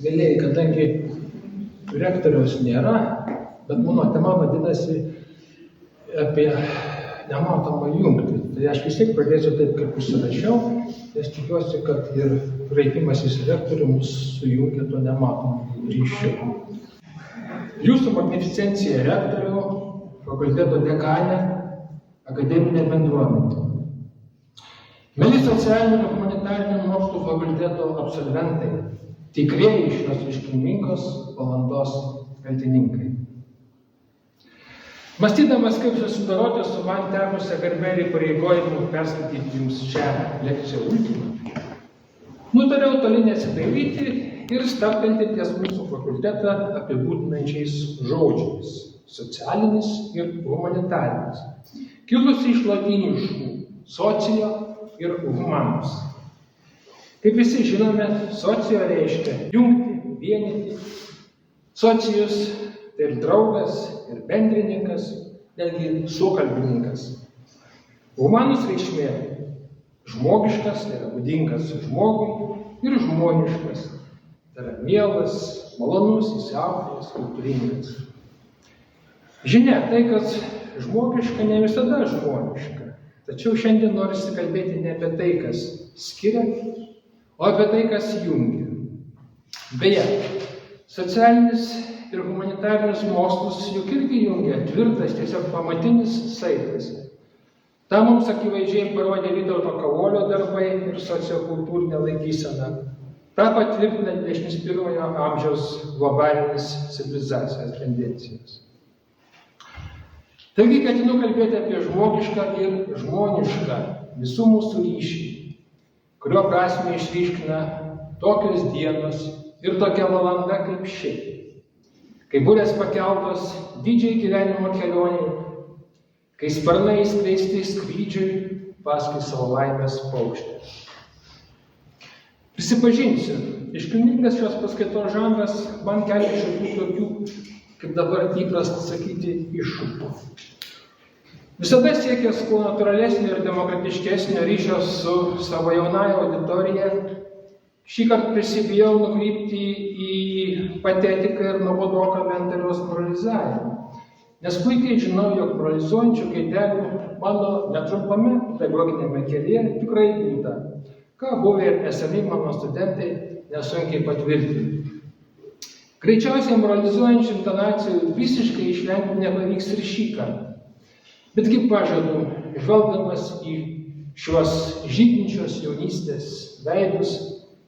Vėliai, kadangi rektoriaus nėra, bet mano tema vadinasi apie nematomą jungtį. Tai aš vis tiek pradėsiu taip, kaip užsirašiau, nes tikiuosi, kad ir kreipimasis į rektorių mus sujungia tuo nematomu ryšiu. Jūsų magnificencija rektorių, fakulteto dekanė, akademinė bendruomenė. Mieli socialinių ir humanitarinių mokslų fakulteto absolventai, tikrieji šios iškilmingos valandos kaltininkai. Mąstydamas, kaip susidoroti su man tekusią garbę ir įpareigojimu perskaityti jums šią lekciją ultimą, nutariau toli nesidairyti ir stabtelti ties mūsų fakultetą apibūdinančiais žodžiais – socialinis ir humanitarinis, kilusi iš lotyniškų socio ir humanus. Kaip visi žinome, socio reiškia jungti, vienyti, socijus tai ir draugas, ir bendrininkas, netgi sukalbininkas. Humanus reikšmė žmogiškas, tai yra būdingas žmogui, ir žmoniškas, tai yra mielas, malonus, įsiaugęs, kultūringas. Žinia, tai, kad žmogiška ne visada žmoniška, tačiau šiandien norisi kalbėti ne apie tai, kas skiria, o apie tai, kas jungia. Beje, socialinis ir humanitarinis mokslus juk irgi jungia tvirtas, tiesiog pamatinis saitas. Ta mums akivaizdžiai parodė Vytauto Kavolio darbai ir sociokultūrinė laikysena. Ta patvirtina 21 amžiaus globalinis civilizacijos tendencijas. Taigi ketinu kalbėti apie žmogišką ir žmonišką visų mūsų ryšį, kurio prasmę išryškina tokios dienos ir tokia valanda kaip ši, kai burės pakeltos didžiai gyvenimo kelioniai, kai sparnai skleisti skrydžiui paskui savo laimės paukštį. Prisipažinsiu, iškilmingas šios paskaitos žanras man kelia šiokių tokių, kaip dabar įprasta sakyti, iššūkių. Visada siekęs kuo natūralesnio ir demokratiškesnio ryšio su savo jaunąja auditorija, šįkart prisibijau nukrypti į patetiką ir nuobodoką mentoriaus moralizavimą, nes puikiai žinau, jog moralizuojančių gaidelių mano netrumpame pedagoginėme kelyje tikrai būta, ką buvę ir esami mano studentai nesunkiai patvirtinti. Greičiausiai moralizuojančių intonacijų visiškai išvengti nepavyks ir šįkart. Betgi pažadu, žvelgdamas į šiuos žydinčios jaunystės veidus,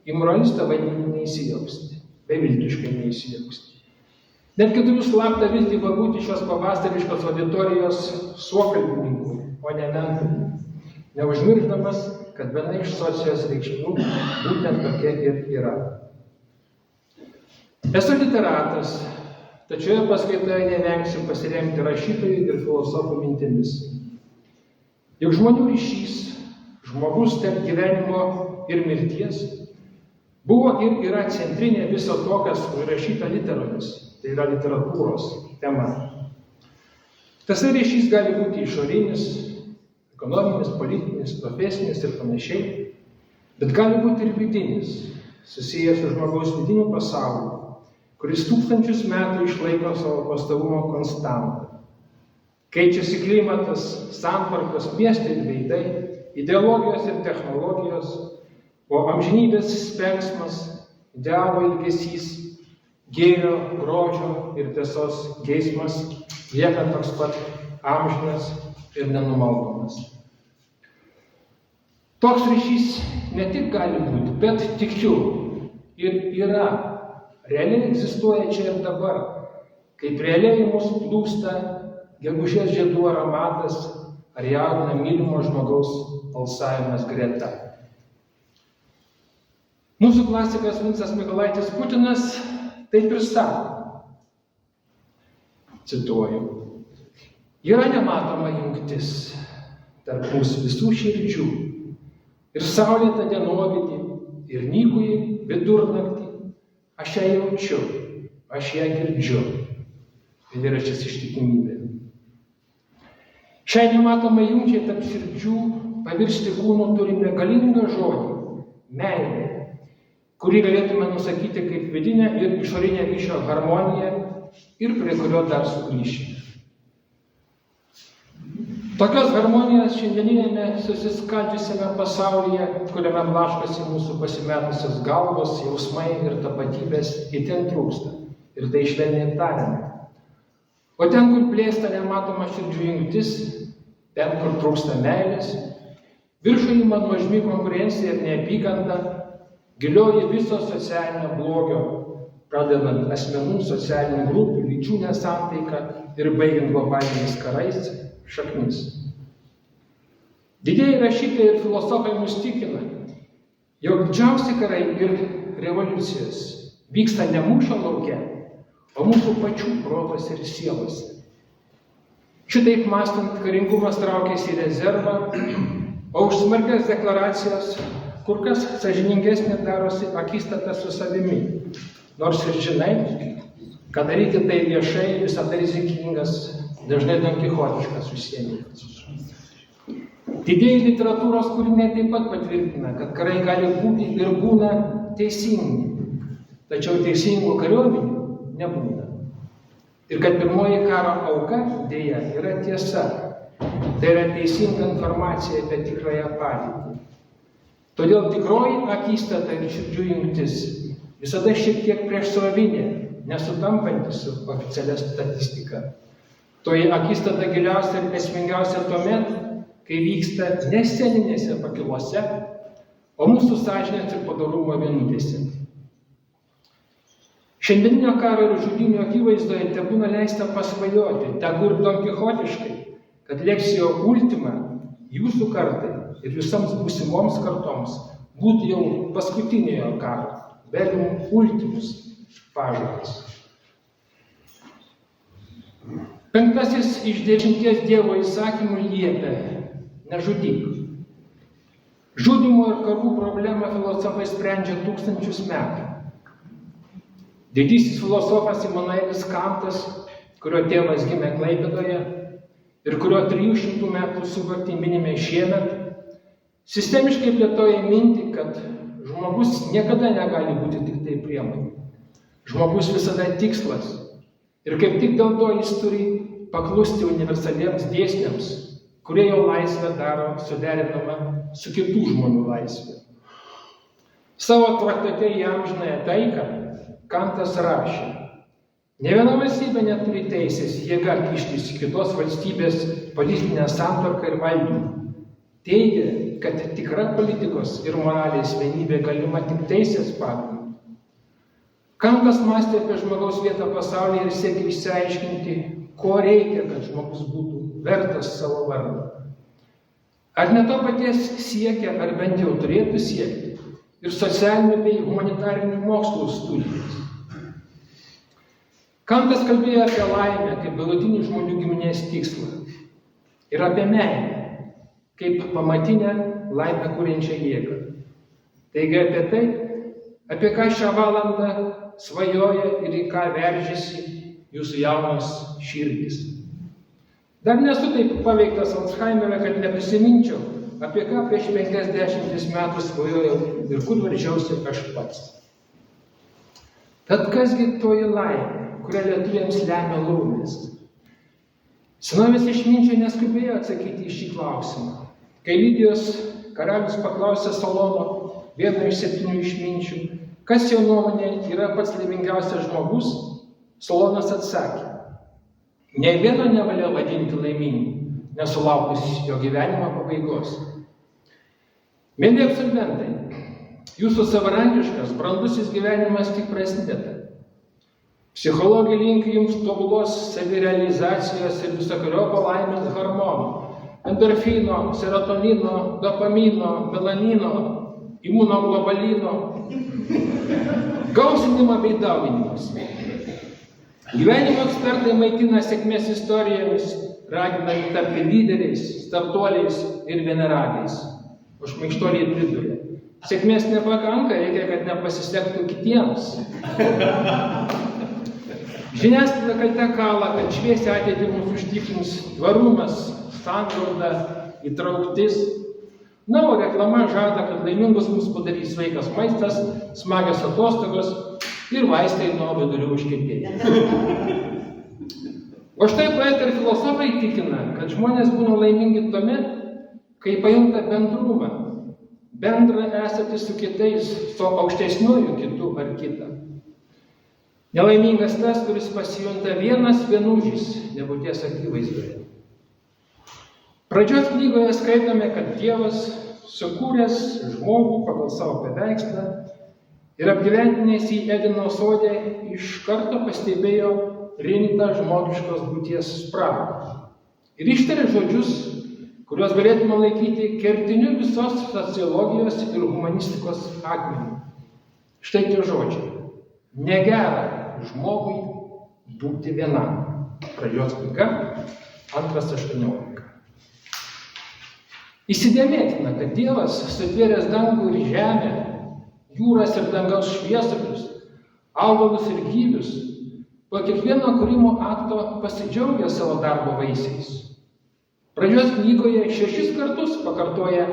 į moralistą vaidmenį neįsijausti, beviltiškai neįsijausti. Netgi turiu slaptą viltį pabūti šios pavasariškos auditorijos suokalbininkų, o ne mentorių, neužmiršdamas, kad viena iš socijos reikšmių būtent tokia ir yra. Esu literatas, tačiau paskaitoje nevengsiu pasiremti rašytojų ir filosofų mintimis. Juk žmonių ryšys, žmogus tarp gyvenimo ir mirties, buvo ir yra centrinė viso to, kas užrašyta literomis, tai yra literatūros tema. Tas ryšys gali būti išorinis, ekonominis, politinis, profesinis ir panašiai, bet gali būti ir vidinis, susijęs su žmogaus vidiniu pasauliu, kuris tūkstančius metų išlaiko savo pastovumo konstantą. Keičiasi klimatas, santvarkos, miestai ir veidai, ideologijos ir technologijos, o amžinybės spengsmas, idealo ilgesys, gėrio, grožio ir tiesos geismas lieka toks pat amžinas ir nenumaldomas. Toks ryšys ne tik gali būti, bet tikiu ir yra. Realiai egzistuoja čia ir dabar, kaip realiai mūsų plūsta gegužės žiedų aromatas ar jaudina mylimo žmogaus alsavimas greta. Mūsų klasikas Vincas Mykolaitis Putinas taip ir sako, cituoju, yra nematoma jungtis tarp mūsų visų širdžių ir saulėtą dienovidį ir nykųjį vidurnaktį. Aš ją jaučiu, aš ją girdžiu. Eilėraštis Ištikimybė. Šiai nematomai jungčiai tarp širdžių pavirsti kūnu turime galingą žodį – meilė. kurį galėtume nusakyti kaip vidinę ir išorinę ryšio harmoniją ir prie kurio dar sugrįšime. Tokios harmonijos šiandieninėme susiskaldžiusiame pasaulyje, kuriame blaškosi mūsų pasimetusios galvos, jausmai ir tapatybės, itin trūksta. Ir tai švelniai tariant. O ten, kur plėsta nematoma širdžių jungtis, ten, kur trūksta meilės, viršų ima nuožmi konkurencija ir neapykanta, gilioji viso socialinio blogio, pradedant asmenų, socialinių grupių, lyčių nesantaiką ir baigiant globaliniais karais, šaknis. Didieji rašytojai ir filosofai mus tikina, jog didžiausi karai ir revoliucijos vyksta ne mūšio lauke, o mūsų pačių protuose ir sielose. Šitaip mąstant, karingumas traukėsi į rezervą, o už smarkias deklaracijos kur kas sąžiningesnė darosi akistata su savimi. Nors ir žinai, kad daryti tai viešai visada rizikingas, dažnai donkichotiškas užsiėmimas. Didieji literatūros kūriniai taip pat patvirtina, kad karai gali būti ir būna teisingi, tačiau teisingų kariuomenių nebūna. Ir kad pirmoji karo auka, dėja, yra tiesa. Tai yra teisinga informacija apie tikrąją padėtį. Todėl tikroji akistata ir širdžių jungtis visada šiek tiek priešsrovinė, nesutampanti su oficialia statistika. Toji akistata giliausia ir esmingiausia tuomet, kai vyksta ne sceninėse pakilose, o mūsų sąžinės ir padorumo vienutėse. Šiandieninio karo ir žudynių akivaizdoje tebūna leista pasvajoti, tegu ir donkichotiškai, kad leksio ultima jūsų kartai ir visoms būsimoms kartoms būtų jau paskutiniojo karo, bellum ultimus pažadas. 5 iš 10 Dievo įsakymų liepia: nežudyk. Žudymo ir karų problemą filosofai sprendžia tūkstančius metų. Didysis filosofas Immanuelis Kantas, kurio tėvas gimė Klaipėdoje ir kurio 300 metų sukaktį minime šiemet, sistemiškai plėtoja mintį, kad žmogus niekada negali būti tik tai priemonė. Žmogus visada tikslas. Ir kaip tik dėl to jis turi paklusti universaliems dėsniams, kurie jo laisvę daro suderinamą su kitų žmonių laisvė. Savo traktate į amžinąją taiką Kantas rašė: ne viena valstybė neturi teisės jėga kištis į kitos valstybės politinę santvarką ir valdymą. Teigia, kad tikra politikos ir moralės vienybė galima tik teisės pagrindu. Kantas mąstė apie žmogaus vietą pasaulyje ir siekė išsiaiškinti, ko reikia, kad žmogus būtų vertas savo vardo. Ar ne to paties siekia, ar bent jau turėtų siekti ir socialinių bei humanitarinių mokslų studijos. Kantas kalbėjo apie laimę kaip galutinį žmonių giminės tikslą ir apie meilę kaip pamatinę laimę kuriančią jėgą. Taigi apie tai, apie ką šią valandą svajoja ir į ką veržiasi jūsų jaunos širdys. Dar nesu taip paveiktas Alzheimerio, kad neprisiminčiau, apie ką prieš 50 metų svajojau ir kur veržiausi aš pats. Tad kasgi toji laimė, kurią lietuviams lemia laumės? Senovės išminčiai neskubėjo atsakyti į šį klausimą. Kai Lydijos karalius paklausė Solomo, vieno iš 7 išminčių, kas jo nuomonė yra pats laimingiausias žmogus, Solomas atsakė: nė vieno nevalia vadinti laimingu, nesulaukus jo gyvenimo pabaigos. Mieli absolventai, jūsų savarankiškas, brandusis gyvenimas tik prasideda. Psichologai linki jums tobulos savirealizacijos ir visokiojopo laimės hormonų, endorfino, serotonino, dopamino, melanino, imunoglobalino, gausinimą bei dauginimus. Gyvenimo ekspertai maitina sėkmės istorijomis, raginami tapti lyderiais, startuoliais ir vienaragiais. O šmaikštuoliai priduria: sėkmės nepakanka, reikia, kad nepasisektų kitiems. Žiniasklaida kalte kala, kad šviesią ateitį mūsų užtikrins tvarumas, sanglauda, įtrauktis. Na, o reklama žada, kad laimingus mus padarys sveikas maistas, smagios atostogos ir vaistai nuo vidurių užkietėjimo. O štai poetai ir filosofai tikina, kad žmonės būna laimingi tuomet, kai pajunta bendrumą, bendrą esatį su kitais, su aukštesniuoju kitu ar kita. Nelaimingas tas, kuris pasijunta vienas vienužis nebūties akivaizdoje. Pradžios knygoje skaitome, kad Dievas, sukūręs žmogų pagal savo paveikslą ir apgyvendinęs į Edeno sodę, iš karto pastebėjo rimtą žmogiškos būties spragą. Ir ištarė žodžius, kuriuos galėtume laikyti kertiniu visos sociologijos ir humanistikos akmeniu. Štai tie žodžiai. Negera žmogui būti vienam. Pradžios knyga, 2:18. Įsidėmėtina, kad Dievas, sutvėręs dangų ir žemę, jūras ir dangaus šviesulius, augalus ir gyvius, po kiekvieno kūrimo akto pasidžiaugia savo darbo vaisiais. Pradžios knygoje 6 kartus pakartoja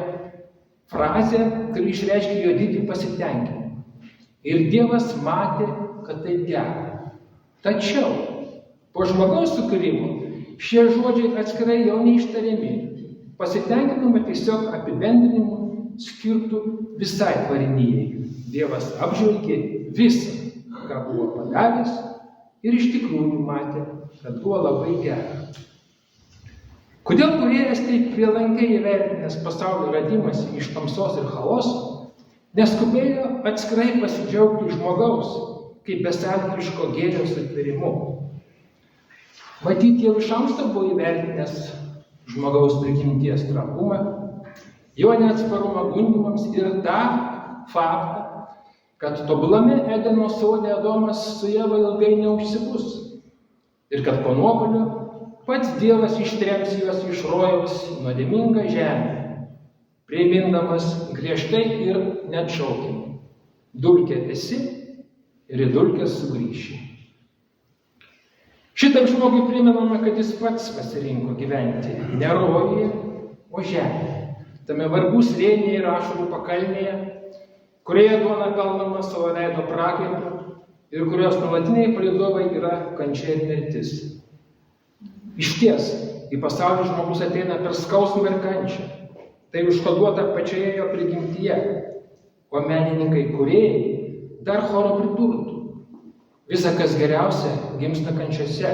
frazę, kuri išreiškia jo didį pasitenkinimą. Ir Dievas matė, kad tai gera. Tačiau po žmogaus sukūrimo šie žodžiai atskirai jau neištariami. Pasitenkinama tiesiog apibendrinimu skirtų visai tvarinijai. Dievas apžvelgė visą, ką buvo padaręs ir iš tikrųjų matė, kad buvo labai gera. Kodėl kūrėjas taip prielankiai įvertinęs pasaulio radimąsi iš tamsos ir chaoso, neskubėjo atskirai pasidžiaugti žmogaus, kaip besąlygiško gėrio sutvėrimu? Matyt, jau iš anksto buvo įvertinęs žmogaus prigimties trapumą, jo neatsparumą gundymams ir tą faktą, kad tobulame Edeno sode Adomas su Ieva ilgai neužsibus ir kad po nuopuolio pats Dievas ištrems juos iš rojaus į nuodėmingą žemę, primindamas griežtai ir neatšaukiamai: dulkė esi ir į dulkės sugrįši. Šitaip žmogui primenama, kad jis pats pasirinko gyventi ne rojuje, o žemėje, tame vargų slėnyje ir ašarų pakalnėje, kurioje duona pelnama savo veido prakaitu ir kurios nuolatiniai palydovai yra kančia ir mirtis. Išties, į pasaulį žmogus ateina per skausmą ir kančią. Tai užkoduota pačioje jo prigimtyje, o menininkai kūrėjai dar choro pridurtų: visa, kas geriausia, gimsta kančiose.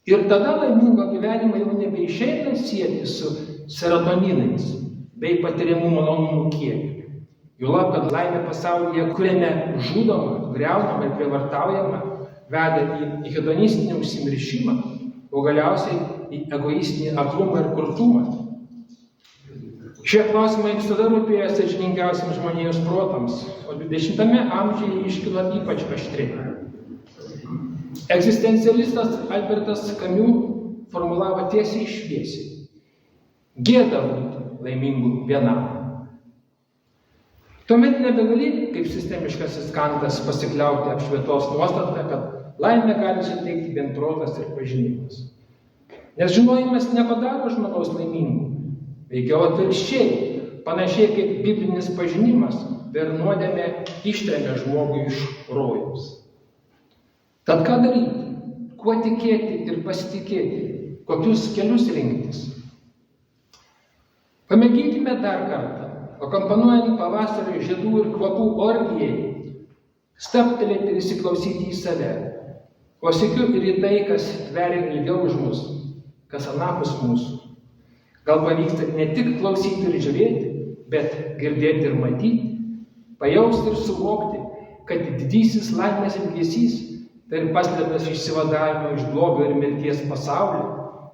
Ir tada laimingo gyvenimą jau nebeišeina sieti su serotoninais bei patiriamų malonumų kiekiu. Juolab, kad laimė pasaulyje, kuriame žudoma, griaunama ir prievartaujama, veda į hedonistinį užsimiršimą, o galiausiai į egoistinį aklumą ir kurtumą. Šie klausimai visada rūpėjo sąžiningiausiams žmonijos protams, o 20 amžiuje iškilo ypač aštriai. Egzistencialistas Albertas Camus formulavo tiesiai šviesiai: gėda būti laimingu vienam. Tuomet nebegali, kaip sistemiškasis Kantas, pasikliauti apšvietos nuostatą, kad laimę gali suteikti vien protas ir pažinimas. Nes žinojimas nepadaro žmogaus laimingu. Veikiau atvirkščiai, panašiai kaip biblinis pažinimas, per nuodėmę ištremia žmogų iš rojaus. Tad ką daryti? Kuo tikėti ir pasitikėti? Kokius kelius rinktis? Pamėginkime dar kartą, akompanuojant pavasario žiedų ir kvapų orgijai, stabtelėti ir įsiklausyti į save, o sykiu ir į tai, kas tveria ilgiau už mus, kas anapus mūsų. Gal pavyksta ne tik klausyti ir žiūrėti, bet girdėti ir matyti, pajausti ir suvokti, kad didysis laimės ilgesys tai paslėptas išsivadavimo iš blogio ir mirties pasaulio,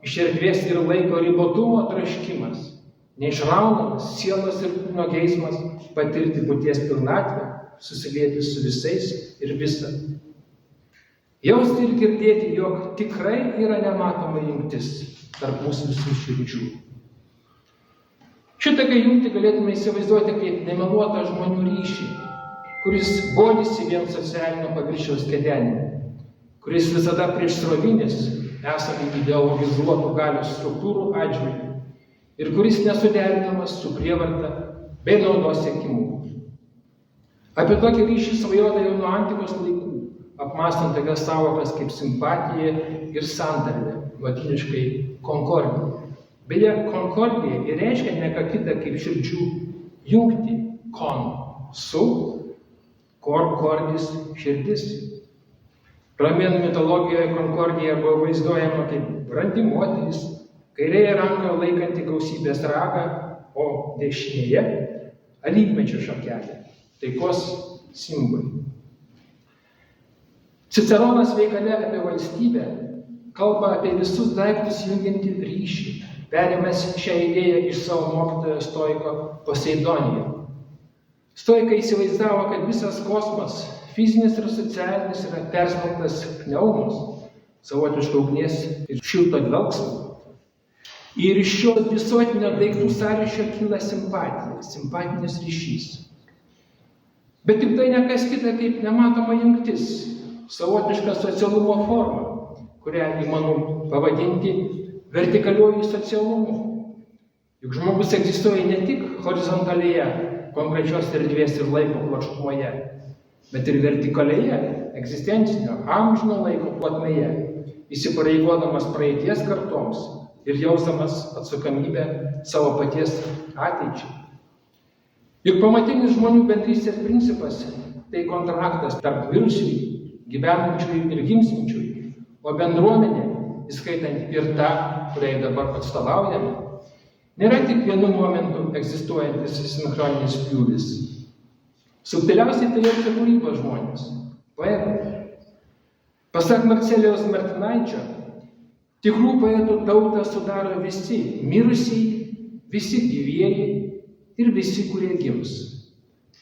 iš erdvės ir laiko ribotumo troškimas, neišraunamas sielos ir kūno geismas patirti būties pilnatvę, susilieti su visais ir visa. Jausti ir girdėti, jog tikrai yra nematoma jungtis tarp mūsų visų širdžių. Šitokią jungtį galėtume įsivaizduoti kaip nemeluotą žmonių ryšį, kuris bodisi vien socialinio paviršiaus kedenime, kuris visada priešsrovinis, esami ideologizuotų galios struktūrų atžvilgių ir kuris nesuderinamas su prievarta bei naudos siekimu. Apie tokį ryšį svajota jau nuo antikos laikų, apmąstant tokias sąvokas kaip simpatija ir santarvė, latiniškai konkordija. Beje, konkordija ir reiškia ne ką kitą kaip širdžių jungtį, kon, su, cordis, širdis. Romėnų mitologijoje konkordija buvo vaizduojama kaip brandi moteris, kairėje rankoje laikanti gausybės ragą, o dešinėje alyvmedžio šakelė, taikos simbolį. Ciceronas veikale apie valstybę kalba apie visus daiktus jungiantį ryšį, perėmęs šią idėją iš savo mokytojo stoiko Poseidonijo. Stoikai įsivaizdavo, kad visas kosmas, fizinis ir socialinis, yra persmelktas pneumos, savotiško ugnies ir šilto dvelksmo. Ir iš šio visuotinio daiktų sąryšio kyla simpatija, simpatinis ryšys. Bet tik tai ne kas kita kaip nematoma jungtis, savotiška socialumo forma, kurią įmanoma pavadinti vertikaliuoju socialumu. Juk žmogus egzistuoja ne tik horizontalėje, konkrečios erdvės ir laiko plokštumoje, bet ir vertikalėje, egzistencinio, amžino laiko plotmėje, įsipareigodamas praeities kartoms ir jausdamas atsakomybę savo paties ateičiai. Juk pamatinis žmonių bendrystės principas tai kontraktas tarp mirusiųjų, gyvenančiųjų ir gimsinčiųjų, o bendruomenė, įskaitant ir tą, kuriai dabar atstovaujame, nėra tik vienu momentu egzistuojantis sinchroninis pjūvis. Subtiliausiai tai jaučia kūrybos žmonės, poetai. Pasak Marcelijaus Martinaičio, tikrų poetų tautą sudaro visi mirusieji, visi gyvieji ir visi, kurie gims.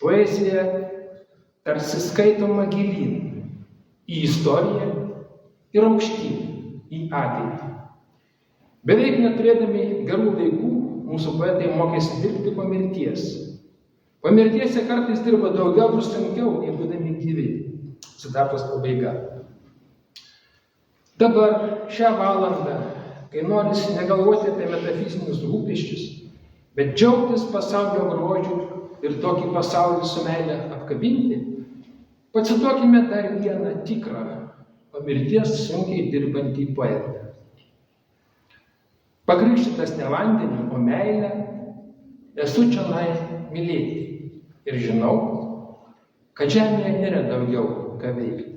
Poezija tarsi skaitoma gilyn į istoriją ir aukštyn į ateitį. Beveik neturėdami gerų laikų, mūsų poetai mokėsi dirbti po mirties. Po mirties jie kartais dirba daugiau ir sunkiau, nei būdami gyvi. Citatos pabaiga. Dabar šią valandą, kai norisi negalvoti apie metafizinius rūpesčius, bet džiaugtis pasaulio grožiu ir tokį pasaulį su meile apkabinti, pacituokime dar vieną tikrą, po mirties sunkiai dirbantį poetą. Pakrikštytas ne vandeniu, o meile, esu čionai mylėti ir žinau, kad žemėje nėra daugiau ką veikti.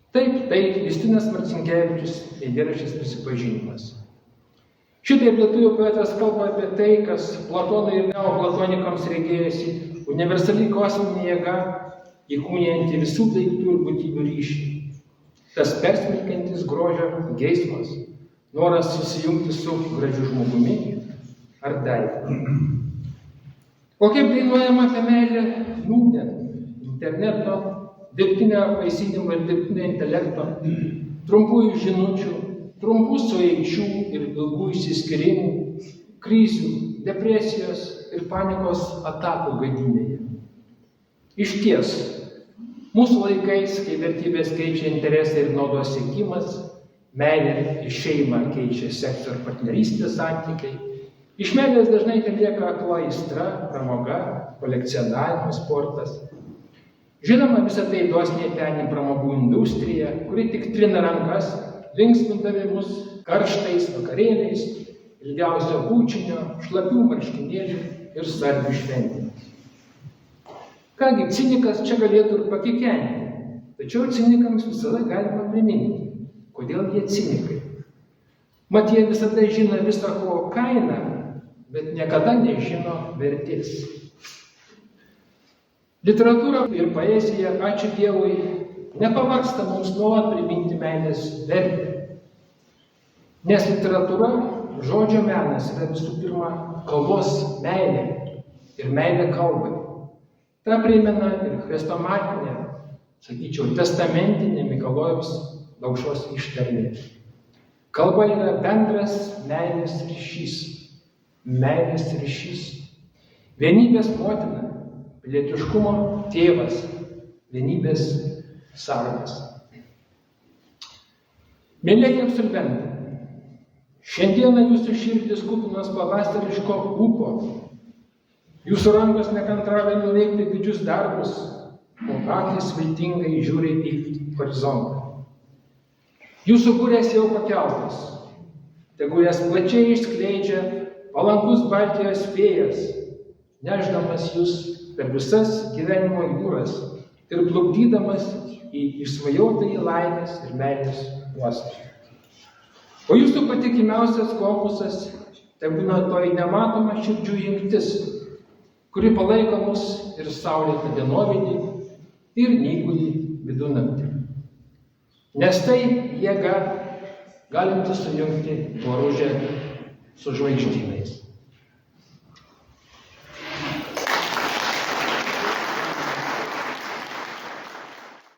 Taip, tai Justinas Marcinkevičius, eilėraštis Prisipažinimas. Šitaip lietuvių poetas kalba apie tai, kas Platonui ir neoplatonikams regėjosi universali kosminė jėga, įkūnijanti visų daiktų ir būtybių ryšį. Tas persmelkiantis grožio geismas, noras susijungti su gražiu žmogumi ar daiktu. O kaip dainuojama apie meilę nūdien, interneto, dirbtinio apvaisinimo ir dirbtinio intelekto, trumpųjų žinučių, trumpų sueičių ir ilgų išsiskyrimų, krizių, depresijos ir panikos atakų gadynėje. Išties, mūsų laikais, kai vertybės keičia interesai ir naudos siekimas, meilė ir šeima keičia sekso ir partnerystės santykiai, iš meilės dažnai lieka akla aistra, pramoga, kolekcionavimas, sportas. Žinoma, visą tai dosniai peni pramogų industrija, kuri tik trina rankas, linksmindami mus karštais vakarėliais, ilgiausio bučinio, šlapių marškinėlių ir svarbių šventėmis. Kągi, cinikas čia galėtų ir pakikenti, tačiau cinikams visada galima priminti, kodėl jie cinikai. Mat, jie visada žino viso ko kainą, bet niekada nežino vertės. Literatūra ir poezija, ačiū Dievui, nepavargsta mums nuolat priminti meilės vertę. Nes literatūra, žodžio menas yra visų pirma kalbos meilė ir meilė kalbai. Ta primena ir chrestomatinė, sakyčiau, testamentinė Mikalojaus Daukšos ištarmė. Kalba yra bendras meilės ryšys. Meilės ryšys. Vienybės motina, pilietiškumo tėvas, vienybės sargas. Mėlėjai absolventai, Šiandieną jūsų širdis kupinos pavasariško ūpo. Jūsų rankos nekantrauja nuveikti didžius darbus, o akys viltingai žiūri į horizontą. Jūsų burės jau pakeltas, tegu jas plačiai išskleidžia palankus Baltijos vėjas, nešdamas jūs per visas gyvenimo jūras ir plukdydamas į išsvajotąjį laimės ir meilės uostą. O jūsų patikimiausias kompasas tai būna toji nematoma širdžių jungtis, kuri palaiko mus ir saulėtą dienovidį, ir nykulį vidunaktį. Nes tai jėga galinti sujungti Boružę su žvaigždynais.